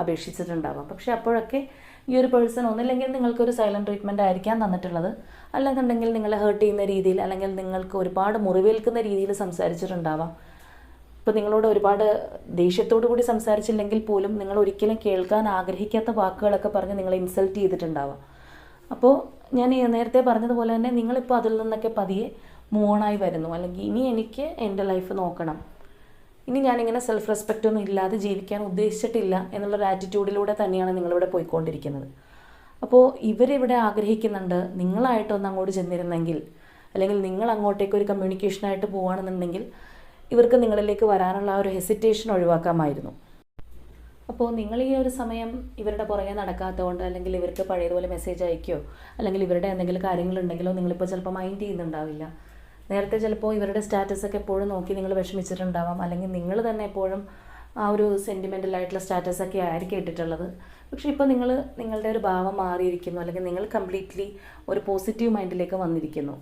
അപേക്ഷിച്ചിട്ടുണ്ടാവാം. പക്ഷേ അപ്പോഴൊക്കെ ഈ ഒരു പേഴ്സൺ ഒന്നില്ലെങ്കിൽ നിങ്ങൾക്കൊരു സൈലൻറ്റ് ട്രീറ്റ്മെൻറ്റ് ആയിരിക്കാം തന്നിട്ടുള്ളത്, അല്ലെന്നുണ്ടെങ്കിൽ നിങ്ങളെ ഹേർട്ട് ചെയ്യുന്ന രീതിയിൽ അല്ലെങ്കിൽ നിങ്ങൾക്ക് ഒരുപാട് മുറിവേൽക്കുന്ന രീതിയിൽ സംസാരിച്ചിട്ടുണ്ടാവാം. ഇപ്പോൾ നിങ്ങളോട് ഒരുപാട് ദേഷ്യത്തോടു കൂടി സംസാരിച്ചില്ലെങ്കിൽ പോലും നിങ്ങൾ ഒരിക്കലും കേൾക്കാൻ ആഗ്രഹിക്കാത്ത വാക്കുകളൊക്കെ പറഞ്ഞ് നിങ്ങളെ ഇൻസൾട്ട് ചെയ്തിട്ടുണ്ടാവാം. അപ്പോൾ ഞാൻ നേരത്തെ പറഞ്ഞതുപോലെ തന്നെ നിങ്ങളിപ്പോൾ അതിൽ നിന്നൊക്കെ പതിയെ മൂവ് ഓണായി വരുന്നു. അല്ലെങ്കിൽ ഇനി എനിക്ക് എൻ്റെ ലൈഫ് നോക്കണം, ഇനി ഞാനിങ്ങനെ സെൽഫ് റെസ്പെക്റ്റ് ഒന്നും ഇല്ലാതെ ജീവിക്കാൻ ഉദ്ദേശിച്ചിട്ടില്ല എന്നുള്ളൊരു ആറ്റിറ്റ്യൂഡിലൂടെ തന്നെയാണ് നിങ്ങളിവിടെ പോയിക്കൊണ്ടിരിക്കുന്നത്. അപ്പോൾ ഇവരിവിടെ ആഗ്രഹിക്കുന്നുണ്ട് നിങ്ങളായിട്ടൊന്ന് അങ്ങോട്ട് ചെന്നിരുന്നെങ്കിൽ, അല്ലെങ്കിൽ നിങ്ങൾ അങ്ങോട്ടേക്ക് ഒരു കമ്മ്യൂണിക്കേഷനായിട്ട് പോവുകയാണെന്നുണ്ടെങ്കിൽ ഇവർക്ക് നിങ്ങളിലേക്ക് വരാനുള്ള ആ ഒരു ഹെസിറ്റേഷൻ ഒഴിവാക്കാമായിരുന്നു. അപ്പോൾ നിങ്ങൾ ഈ ഒരു സമയം ഇവരുടെ പുറകെ നടക്കാത്തതുകൊണ്ട്, അല്ലെങ്കിൽ ഇവർക്ക് പഴയതുപോലെ മെസ്സേജ് അയക്കുകയോ അല്ലെങ്കിൽ ഇവരുടെ എന്തെങ്കിലും കാര്യങ്ങളുണ്ടെങ്കിലോ നിങ്ങളിപ്പോൾ ചിലപ്പോൾ മൈൻഡ് ചെയ്യുന്നുണ്ടാവില്ല. നേരത്തെ ചിലപ്പോൾ ഇവരുടെ സ്റ്റാറ്റസൊക്കെ എപ്പോഴും നോക്കി നിങ്ങൾ വിഷമിച്ചിട്ടുണ്ടാവാം, അല്ലെങ്കിൽ നിങ്ങൾ തന്നെ എപ്പോഴും ആ ഒരു സെൻറ്റിമെൻ്റലായിട്ടുള്ള സ്റ്റാറ്റസൊക്കെ ആയിരിക്കും ഇട്ടിട്ടുള്ളത്. പക്ഷേ ഇപ്പോൾ നിങ്ങളുടെ ഒരു ഭാവം മാറിയിരിക്കുന്നു, അല്ലെങ്കിൽ നിങ്ങൾ കംപ്ലീറ്റ്ലി ഒരു പോസിറ്റീവ് മൈൻഡിലേക്ക് വന്നിരിക്കുന്നു.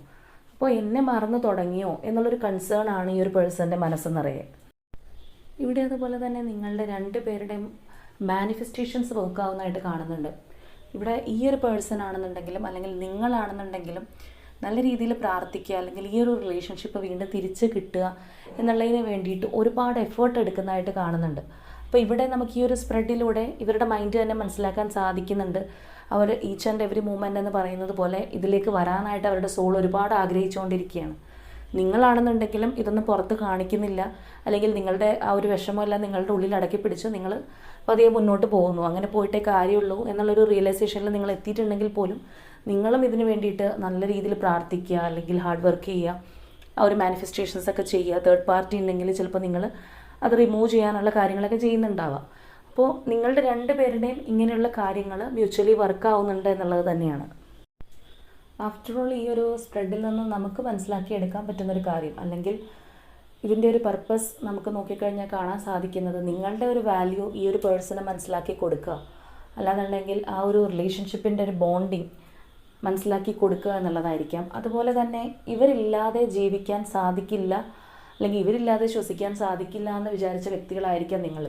അപ്പോൾ എന്നെ മറന്നു തുടങ്ങിയോ എന്നുള്ളൊരു കൺസേൺ ആണ് ഈ ഒരു പേഴ്സൻ്റെ മനസ്സെന്നറിയെ. ഇവിടെ അതുപോലെ തന്നെ നിങ്ങളുടെ 2 പേരുടെയും മാനിഫെസ്റ്റേഷൻസ് വർക്ക് ആവുന്നതായിട്ട് കാണുന്നുണ്ട്. ഇവിടെ ഈ ഒരു പേഴ്സൺ ആണെന്നുണ്ടെങ്കിലും അല്ലെങ്കിൽ നിങ്ങളാണെന്നുണ്ടെങ്കിലും നല്ല രീതിയിൽ പ്രാർത്ഥിക്കുക, അല്ലെങ്കിൽ ഈ ഒരു റിലേഷൻഷിപ്പ് വീണ്ടും തിരിച്ച് കിട്ടുക എന്നുള്ളതിന് വേണ്ടിയിട്ട് ഒരുപാട് എഫേർട്ട് എടുക്കുന്നതായിട്ട് കാണുന്നുണ്ട്. അപ്പോൾ ഇവിടെ നമുക്ക് ഈ ഒരു സ്പ്രെഡിലൂടെ ഇവരുടെ മൈൻഡ് തന്നെ മനസ്സിലാക്കാൻ സാധിക്കുന്നുണ്ട്. അവർ ഈച്ച് ആൻഡ് എവറി മൂമെൻ്റ് എന്ന് പറയുന്നത് പോലെ ഇതിലേക്ക് വരാനായിട്ട് അവരുടെ സോൾ ഒരുപാട് ആഗ്രഹിച്ചുകൊണ്ടിരിക്കുകയാണ്. നിങ്ങളാണെന്നുണ്ടെങ്കിലും ഇതൊന്നും പുറത്ത് കാണിക്കുന്നില്ല, അല്ലെങ്കിൽ നിങ്ങളുടെ ആ ഒരു വിഷമമെല്ലാം നിങ്ങളുടെ ഉള്ളിൽ അടക്കി പിടിച്ച് നിങ്ങൾ പതിയെ മുന്നോട്ട് പോകുന്നു. അങ്ങനെ പോയിട്ടേ കാര്യമുള്ളൂ എന്നുള്ളൊരു റിയലൈസേഷനിൽ നിങ്ങൾ എത്തിയിട്ടുണ്ടെങ്കിൽ പോലും നിങ്ങളും ഇതിന് വേണ്ടിയിട്ട് നല്ല രീതിയിൽ പ്രാർത്ഥിക്കുക, അല്ലെങ്കിൽ ഹാർഡ് വർക്ക് ചെയ്യുക, ആ ഒരു മാനിഫെസ്റ്റേഷൻസ് ഒക്കെ ചെയ്യുക. തേർഡ് പാർട്ടി ഉണ്ടെങ്കിൽ ചിലപ്പോൾ നിങ്ങൾ അത് റിമൂവ് ചെയ്യാനുള്ള കാര്യങ്ങളൊക്കെ ചെയ്യുന്നുണ്ടാവാം. അപ്പോൾ നിങ്ങളുടെ 2 പേരുടെയും ഇങ്ങനെയുള്ള കാര്യങ്ങൾ മ്യൂച്വലി വർക്കാവുന്നുണ്ട് എന്നുള്ളത് തന്നെയാണ്. ആഫ്റ്റർ ഓൾ ഈ ഒരു സ്പ്രെഡിൽ നിന്ന് നമുക്ക് മനസ്സിലാക്കിയെടുക്കാൻ പറ്റുന്നൊരു കാര്യം, അല്ലെങ്കിൽ ഇതിൻ്റെ ഒരു പർപ്പസ് നമുക്ക് നോക്കിക്കഴിഞ്ഞാൽ കാണാൻ സാധിക്കുന്നത്, നിങ്ങളുടെ ഒരു വാല്യൂ ഈ ഒരു പേഴ്സണെ മനസ്സിലാക്കി കൊടുക്കുക, അല്ലാന്നുണ്ടെങ്കിൽ ആ ഒരു റിലേഷൻഷിപ്പിൻ്റെ ഒരു ബോണ്ടിങ് മനസ്സിലാക്കി കൊടുക്കുക എന്നുള്ളതായിരിക്കാം. അതുപോലെ തന്നെ ഇവരില്ലാതെ ജീവിക്കാൻ സാധിക്കില്ല, അല്ലെങ്കിൽ ഇവരില്ലാതെ ശ്വസിക്കാൻ സാധിക്കില്ല എന്ന് വിചാരിച്ച വ്യക്തികളായിരിക്കാം നിങ്ങൾ.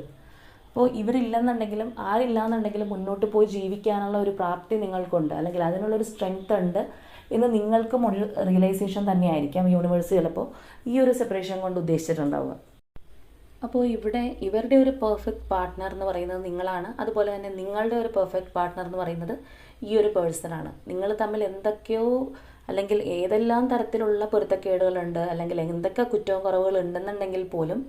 അപ്പോൾ ഇവരില്ലെന്നുണ്ടെങ്കിലും ആരില്ലാന്നുണ്ടെങ്കിലും മുന്നോട്ട് പോയി ജീവിക്കാനുള്ള ഒരു പ്രാപ്തി നിങ്ങൾക്കുണ്ട്, അല്ലെങ്കിൽ അതിനുള്ളൊരു സ്ട്രെങ്ത് ഉണ്ട് എന്ന് നിങ്ങൾക്കും ഒരു റിയലൈസേഷൻ തന്നെയായിരിക്കാം യൂണിവേഴ്സ് ചിലപ്പോൾ ഈ ഒരു സെപ്പറേഷൻ കൊണ്ട് ഉദ്ദേശിച്ചിട്ടുണ്ടാവുക. അപ്പോൾ ഇവിടെ ഇവരുടെ ഒരു പെർഫെക്റ്റ് പാർട്ട്ണർ എന്ന് പറയുന്നത് നിങ്ങളാണ്. അതുപോലെ തന്നെ നിങ്ങളുടെ ഒരു പെർഫെക്റ്റ് പാർട്ട്ണർ എന്ന് പറയുന്നത് ഈ ഒരു പേഴ്സണാണ്. നിങ്ങൾ തമ്മിൽ എന്തൊക്കെയോ അല്ലെങ്കിൽ ഏതെല്ലാം തരത്തിലുള്ള പൊരുത്തക്കേടുകളുണ്ട്, അല്ലെങ്കിൽ എന്തൊക്കെ കുറ്റവും കുറവുകൾ ഉണ്ടെന്നുണ്ടെങ്കിൽ പോലും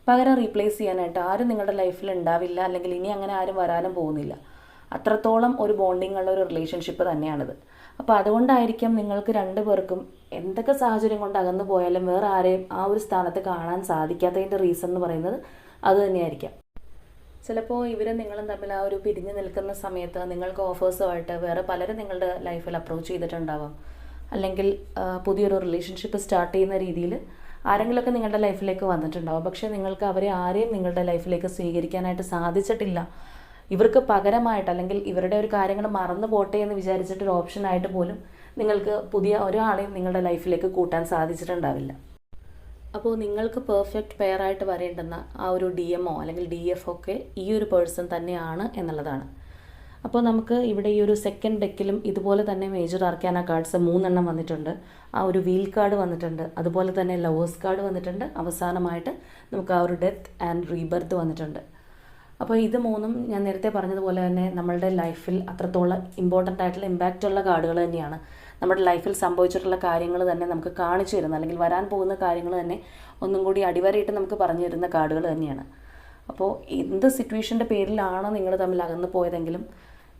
പകരം റീപ്ലേസ് ചെയ്യാനായിട്ട് ആരും നിങ്ങളുടെ ലൈഫിൽ ഉണ്ടാവില്ല, അല്ലെങ്കിൽ ഇനി അങ്ങനെ ആരും വരാനും പോകുന്നില്ല. അത്രത്തോളം ഒരു ബോണ്ടിങ് ഉള്ള ഒരു റിലേഷൻഷിപ്പ് തന്നെയാണിത്. അപ്പോൾ അതുകൊണ്ടായിരിക്കും നിങ്ങൾക്ക് 2 പേർക്കും എന്തൊക്കെ സാഹചര്യം കൊണ്ട് അകന്നു പോയാലും വേറെ ആരെയും ആ ഒരു സ്ഥാനത്ത് കാണാൻ സാധിക്കാത്തതിൻ്റെ റീസൺ എന്ന് പറയുന്നത് അത് തന്നെയായിരിക്കാം. ചിലപ്പോൾ ഇവരും നിങ്ങളും തമ്മിൽ ആ ഒരു പിരിഞ്ഞു നിൽക്കുന്ന സമയത്ത് നിങ്ങൾക്ക് ഓഫേഴ്സുമായിട്ട് വേറെ പലരും നിങ്ങളുടെ ലൈഫിൽ അപ്രോച്ച് ചെയ്തിട്ടുണ്ടാവാം, അല്ലെങ്കിൽ പുതിയൊരു റിലേഷൻഷിപ്പ് സ്റ്റാർട്ട് ചെയ്യുന്ന രീതിയിൽ ആരെങ്കിലുമൊക്കെ നിങ്ങളുടെ ലൈഫിലേക്ക് വന്നിട്ടുണ്ടാവും. പക്ഷേ നിങ്ങൾക്ക് അവരെ ആരെയും നിങ്ങളുടെ ലൈഫിലേക്ക് സ്വീകരിക്കാനായിട്ട് സാധിച്ചിട്ടില്ല. ഇവർക്ക് പകരമായിട്ട്, അല്ലെങ്കിൽ ഇവരുടെ ഒരു കാര്യങ്ങൾ മറന്നു പോട്ടെ എന്ന് വിചാരിച്ചിട്ടൊരു ഓപ്ഷനായിട്ട് പോലും നിങ്ങൾക്ക് പുതിയ ഒരാളെയും നിങ്ങളുടെ ലൈഫിലേക്ക് കൂട്ടാൻ സാധിച്ചിട്ടുണ്ടാവില്ല. അപ്പോൾ നിങ്ങൾക്ക് പെർഫെക്റ്റ് പെയറായിട്ട് വരേണ്ടുന്ന ആ ഒരു DMO അല്ലെങ്കിൽ DF ഒക്കെ ഈ ഒരു പേഴ്സൺ തന്നെയാണ് എന്നുള്ളതാണ്. അപ്പോൾ നമുക്ക് ഇവിടെ ഈ ഒരു സെക്കൻഡ് ഡെക്കിലും ഇതുപോലെ തന്നെ മേജർ ആർക്കാന കാർഡ്സ് 3 വന്നിട്ടുണ്ട്. ആ ഒരു വീൽ കാർഡ് വന്നിട്ടുണ്ട്, അതുപോലെ തന്നെ ലവേഴ്സ് കാർഡ് വന്നിട്ടുണ്ട്, അവസാനമായിട്ട് നമുക്ക് ആ ഒരു ഡെത്ത് ആൻഡ് റീബർത്ത് വന്നിട്ടുണ്ട്. അപ്പോൾ ഇത് 3 ഞാൻ നേരത്തെ പറഞ്ഞതുപോലെ തന്നെ നമ്മളുടെ ലൈഫിൽ അത്രത്തോളം ഇമ്പോർട്ടൻ്റ് ആയിട്ടുള്ള ഇമ്പാക്റ്റ് ഉള്ള കാർഡുകൾ തന്നെയാണ്. നമ്മുടെ ലൈഫിൽ സംഭവിച്ചിട്ടുള്ള കാര്യങ്ങൾ തന്നെ നമുക്ക് കാണിച്ചു തരുന്ന, അല്ലെങ്കിൽ വരാൻ പോകുന്ന കാര്യങ്ങൾ തന്നെ ഒന്നും കൂടി അടിവരയിട്ട് നമുക്ക് പറഞ്ഞു തരുന്ന കാർഡുകൾ തന്നെയാണ്. അപ്പോൾ എന്ത് സിറ്റുവേഷൻ്റെ പേരിലാണോ നിങ്ങൾ തമ്മിൽ അകന്നു പോയതെങ്കിലും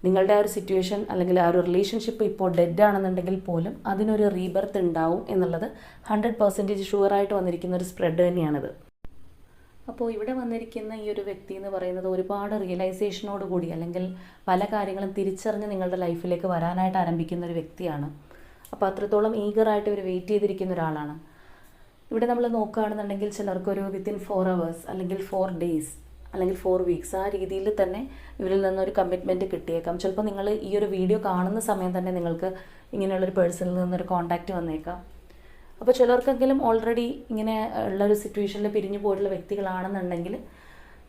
നിങ്ങളുടെ ആ ഒരു സിറ്റുവേഷൻ അല്ലെങ്കിൽ ആ ഒരു റിലേഷൻഷിപ്പ് ഇപ്പോൾ ഡെഡ് ആണെന്നുണ്ടെങ്കിൽ പോലും അതിനൊരു റീബർത്ത് ഉണ്ടാവും എന്നുള്ളത് 100% ഷുവറായിട്ട് വന്നിരിക്കുന്ന ഒരു സ്പ്രെഡ് തന്നെയാണിത്. അപ്പോൾ ഇവിടെ വന്നിരിക്കുന്ന ഈ ഒരു വ്യക്തി എന്ന് പറയുന്നത് ഒരുപാട് റിയലൈസേഷനോട് കൂടി, അല്ലെങ്കിൽ പല കാര്യങ്ങളും തിരിച്ചറിഞ്ഞ് നിങ്ങളുടെ ലൈഫിലേക്ക് വരാനായിട്ട് ആരംഭിക്കുന്ന ഒരു വ്യക്തിയാണ്. അപ്പോൾ അത്രത്തോളം ഈഗറായിട്ട് ഇവർ വെയിറ്റ് ചെയ്തിരിക്കുന്ന ഒരാളാണ്. ഇവിടെ നമ്മൾ നോക്കുകയാണെന്നുണ്ടെങ്കിൽ ചിലർക്കൊരു വിത്തിൻ 4 hours അല്ലെങ്കിൽ 4 days അല്ലെങ്കിൽ 4 weeks ആ രീതിയിൽ തന്നെ ഇവരിൽ നിന്നൊരു കമ്മിറ്റ്മെൻറ്റ് കിട്ടിയേക്കാം. ചിലപ്പോൾ നിങ്ങൾ ഈ ഒരു വീഡിയോ കാണുന്ന സമയം തന്നെ നിങ്ങൾക്ക് ഇങ്ങനെയുള്ളൊരു പേഴ്സണിൽ നിന്നൊരു കോൺടാക്റ്റ് വന്നേക്കാം. അപ്പോൾ ചിലർക്കെങ്കിലും ഓൾറെഡി ഇങ്ങനെ ഉള്ളൊരു സിറ്റുവേഷനിൽ പിരിഞ്ഞു പോയിട്ടുള്ള വ്യക്തികളാണെന്നുണ്ടെങ്കിൽ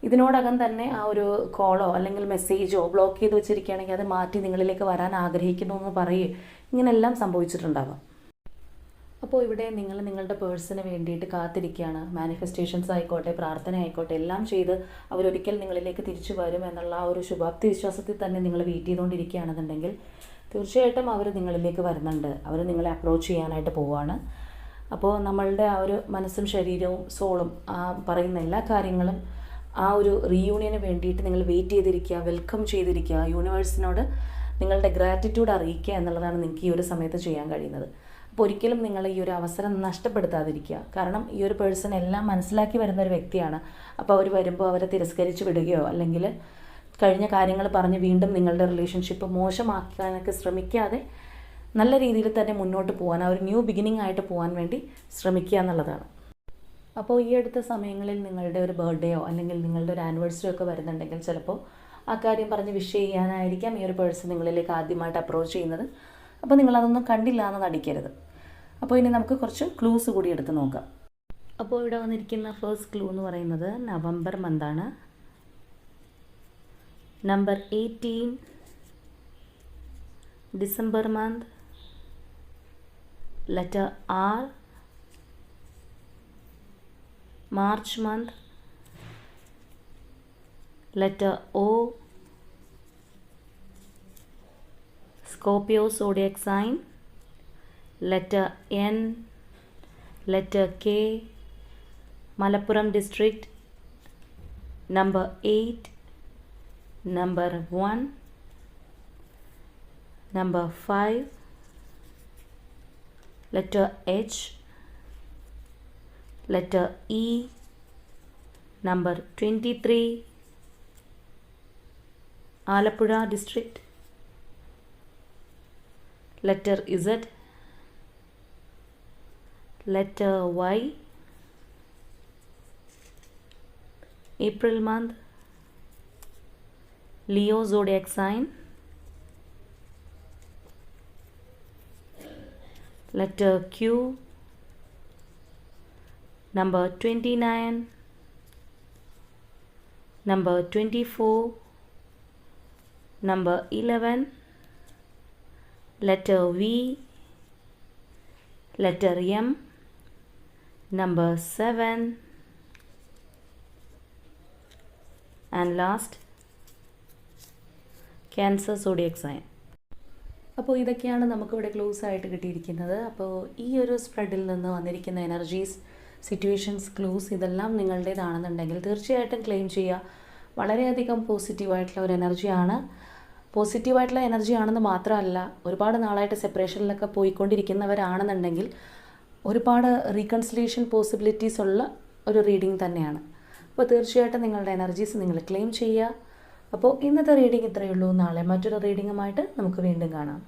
ഇതിനോടകം തന്നെ ആ ഒരു കോളോ അല്ലെങ്കിൽ മെസ്സേജോ ബ്ലോക്ക് ചെയ്ത് വെച്ചിരിക്കുകയാണെങ്കിൽ അത് മാറ്റി നിങ്ങളിലേക്ക് വരാൻ ആഗ്രഹിക്കുന്നു എന്ന് പറയുകയും ഇങ്ങനെല്ലാം സംഭവിച്ചിട്ടുണ്ടാവാം. അപ്പോൾ ഇവിടെ നിങ്ങൾ നിങ്ങളുടെ പേഴ്സണിന് വേണ്ടിയിട്ട് കാത്തിരിക്കുകയാണ്. മാനിഫെസ്റ്റേഷൻസ് ആയിക്കോട്ടെ, പ്രാർത്ഥന ആയിക്കോട്ടെ, എല്ലാം ചെയ്ത് അവരൊരിക്കൽ നിങ്ങളിലേക്ക് തിരിച്ചു വരും എന്നുള്ള ആ ഒരു ശുഭാപ്തി വിശ്വാസത്തിൽ തന്നെ നിങ്ങൾ വെയിറ്റ് ചെയ്തുകൊണ്ടിരിക്കുകയാണെന്നുണ്ടെങ്കിൽ തീർച്ചയായിട്ടും അവർ നിങ്ങളിലേക്ക് വരുന്നുണ്ട്. അവർ നിങ്ങളെ അപ്രോച്ച് ചെയ്യാനായിട്ട് പോവുകയാണ്. അപ്പോൾ നമ്മളുടെ ആ ഒരു മനസ്സും ശരീരവും സോളും ആ പറയുന്ന എല്ലാ കാര്യങ്ങളും ആ ഒരു റീയൂണിയന് വേണ്ടിയിട്ട് നിങ്ങൾ വെയിറ്റ് ചെയ്തിരിക്കുക, വെൽക്കം ചെയ്തിരിക്കുക. യൂണിവേഴ്സിനോട് നിങ്ങളുടെ ഗ്രാറ്റിറ്റ്യൂഡ് അറിയിക്കുക എന്നുള്ളതാണ് നിങ്ങൾക്ക് ഈ ഒരു സമയത്ത് ചെയ്യാൻ കഴിയുന്നത്. അപ്പോൾ ഒരിക്കലും നിങ്ങൾ ഈ ഒരു അവസരം നഷ്ടപ്പെടുത്താതിരിക്കുക. കാരണം ഈ ഒരു പേഴ്സൺ എല്ലാം മനസ്സിലാക്കി വരുന്ന ഒരു വ്യക്തിയാണ്. അപ്പോൾ അവർ വരുമ്പോൾ അവരെ തിരസ്കരിച്ച് വിടുകയോ അല്ലെങ്കിൽ കഴിഞ്ഞ കാര്യങ്ങൾ പറഞ്ഞ് വീണ്ടും നിങ്ങളുടെ റിലേഷൻഷിപ്പ് മോശമാക്കാനൊക്കെ ശ്രമിക്കാതെ നല്ല രീതിയിൽ തന്നെ മുന്നോട്ട് പോകാൻ, ആ ഒരു ന്യൂ ബിഗിനിങ് ആയിട്ട് പോകാൻ വേണ്ടി ശ്രമിക്കുക എന്നുള്ളതാണ്. അപ്പോൾ ഈ അടുത്ത സമയങ്ങളിൽ നിങ്ങളുടെ ഒരു ബർത്ത്ഡേയോ അല്ലെങ്കിൽ നിങ്ങളുടെ ഒരു ആനിവേഴ്സറിയോ ഒക്കെ വരുന്നുണ്ടെങ്കിൽ ചിലപ്പോൾ ആ കാര്യം പറഞ്ഞ് വിഷ് ചെയ്യാനായിരിക്കാം ഈ ഒരു പേഴ്സൺ നിങ്ങളിലേക്ക് ആദ്യമായിട്ട് അപ്രോച്ച് ചെയ്യുന്നത്. അപ്പോൾ നിങ്ങളതൊന്നും കണ്ടില്ല എന്ന് നടിക്കരുത്. അപ്പോൾ ഇനി നമുക്ക് കുറച്ച് ക്ലൂസ് കൂടി എടുത്ത് നോക്കാം. അപ്പോൾ ഇവിടെ വന്നിരിക്കുന്ന ഫസ്റ്റ് ക്ലൂ എന്ന് പറയുന്നത് നവംബർ മന്താണ്. Number 18 December month, letter R March month, letter O Scorpio zodiac sign, letter N, letter K, Malappuram district, number 8, number 1, number 5, letter H, letter E, number 23, Alappuzha district, letter Z, letter Y, April month, Leo zodiac sign, letter Q, number 29, number 24, number 11, letter V, letter M, number 7, and last Cancer zodiac sign. അപ്പോൾ ഇതൊക്കെയാണ് നമുക്കിവിടെ clues ആയിട്ട് കിട്ടിയിരിക്കുന്നത്. അപ്പോൾ ഈ ഒരു സ്പ്രെഡിൽ നിന്ന് വന്നിരിക്കുന്ന എനർജീസ്, സിറ്റുവേഷൻസ്, ക്ലൂസ് ഇതെല്ലാം നിങ്ങളുടേതാണെന്നുണ്ടെങ്കിൽ തീർച്ചയായിട്ടും ക്ലെയിം ചെയ്യുക. വളരെയധികം പോസിറ്റീവായിട്ടുള്ള ഒരു എനർജിയാണ്. പോസിറ്റീവായിട്ടുള്ള എനർജി ആണെന്ന് മാത്രമല്ല, ഒരുപാട് നാളായിട്ട് സെപ്പറേഷനിലൊക്കെ പോയിക്കൊണ്ടിരിക്കുന്നവരാണെന്നുണ്ടെങ്കിൽ ഒരുപാട് റീകൺസിലേഷൻ പോസിബിലിറ്റീസ് ഉള്ള ഒരു റീഡിംഗ് തന്നെയാണ്. അപ്പോൾ തീർച്ചയായിട്ടും നിങ്ങളുടെ എനർജീസ് നിങ്ങൾ ക്ലെയിം ചെയ്യുക. അപ്പോൾ ഇന്നത്തെ റീഡിംഗ് ഇത്രയേ ഉള്ളൂ. നാളെ മറ്റൊരു റീഡിങ്ങുമായിട്ട് നമുക്ക് വീണ്ടും കാണാം.